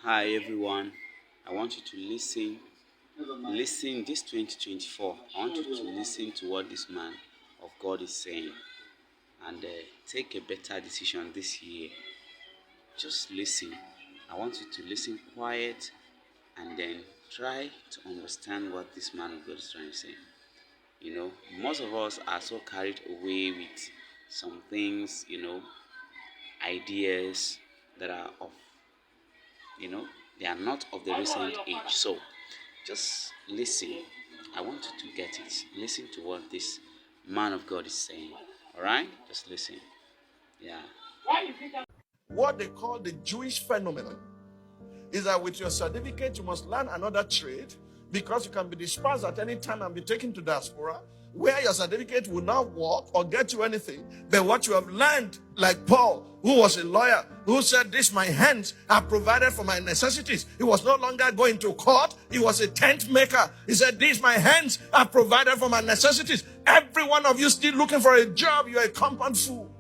Hi everyone. I want you to listen this 2024. I want you to listen to what this man of God is saying and take a better decision this year. Just listen. I want you to listen quiet and then try to understand what this man of God is trying to say. Most of us are so carried away with some things, ideas that are of they are not of the recent age. So just listen. I want you to get it. Listen to what this man of God is saying. Alright? Just listen. Yeah. What they call the Jewish phenomenon is that with your certificate, you must learn another trade because you can be dispersed at any time and be taken to diaspora, where your certificate will not work or get you anything. But what you have learned, like Paul, who was a lawyer, who said, "This my hands have provided for my necessities." He was no longer going to court. He was a tent maker. He said, "These my hands have provided for my necessities." Every one of you still looking for a job, you're a compound fool.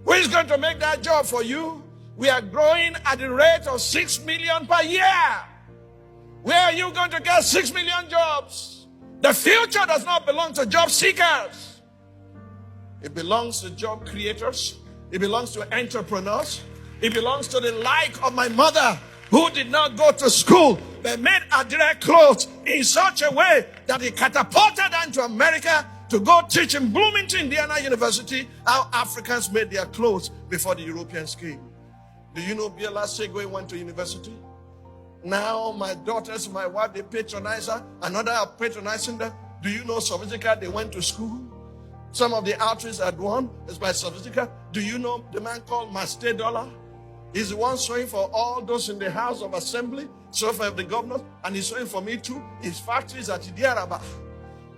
Who is going to make that job for you? We are growing at the rate of 6 million per year. Where are you going to get 6 million jobs? The future does not belong to job seekers. It belongs to job creators. It belongs to entrepreneurs. It belongs to the like of my mother, who did not go to school but made her direct clothes in such a way that it catapulted her into America to go teach in Bloomington, Indiana University, how Africans made their clothes before the Europeans came. Do you know Biola Segwe went to university? Now my daughters, my wife, they patronize her. Another are patronizing them. Do you know Sophistica? They went to school. Some of the outreach at one is by Sophistica. Do you know the man called Master Dollar? He's the one sewing for all those in the House of Assembly, so for the governors, and he's sewing for me too. His factory is at Idiaraba.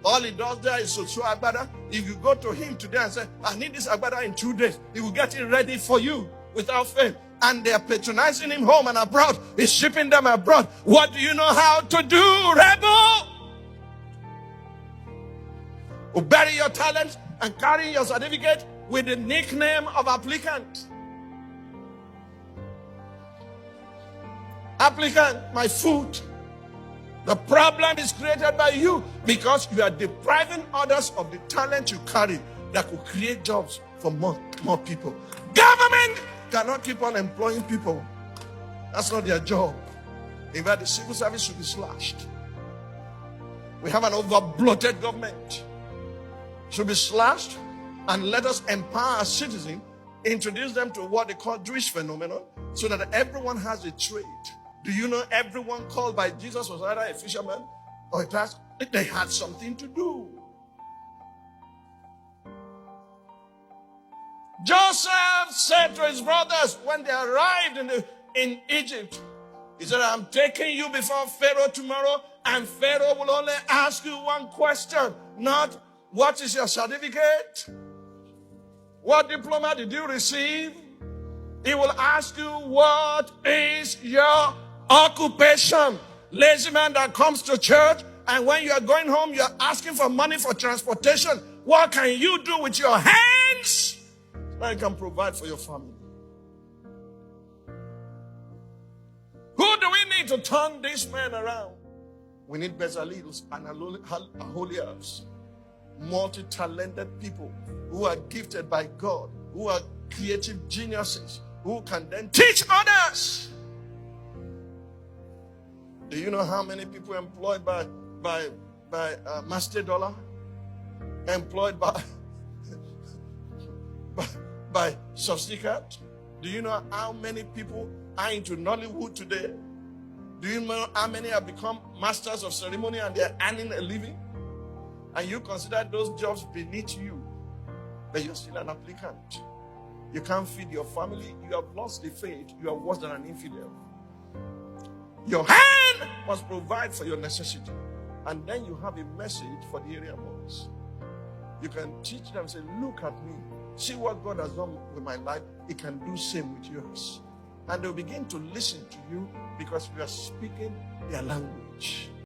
All he does there is to sew agbada. If you go to him today and say, "I need this agbada in 2 days," he will get it ready for you without fail. And they are patronizing him home and abroad. He's shipping them abroad. What do you know how to do, rebel? Who bury your talents and carry your certificate with the nickname of applicant. Applicant, my food. The problem is created by you because you are depriving others of the talent you carry that could create jobs for more people. Government cannot keep on employing people. That's not their job. In fact, the civil service should be slashed. We have an over-bloated government. Should be slashed, and let us empower our citizens, introduce them to what they call Jewish phenomenon, so that everyone has a trade. Do you know everyone called by Jesus was either a fisherman or a task? They had something to do. Joseph said to his brothers when they arrived in Egypt, he said, "I'm taking you before Pharaoh tomorrow, and Pharaoh will only ask you one question, not what is your certificate? What diploma did you receive? He will ask you, what is your occupation?" Lazy man that comes to church, and when you are going home, you are asking for money for transportation. What can you do with your hands so you can provide for your family? Who do we need to turn this man around? We need Bezalels and Aholiabs, multi-talented people who are gifted by God, who are creative geniuses, who can then teach others. Do you know how many people employed by Master Dollar? Employed by Sophistica? Do you know how many people are into Nollywood today? Do you know how many have become masters of ceremony and they're earning a living? And you consider those jobs beneath you, but you're still an applicant. You can't feed your family. You have lost the faith. You are worse than an infidel. Your hand must provide for your necessity. And then you have a message for the area boys. You can teach them, say, "Look at me. See what God has done with my life. He can do same with yours." And they'll begin to listen to you because you are speaking their language.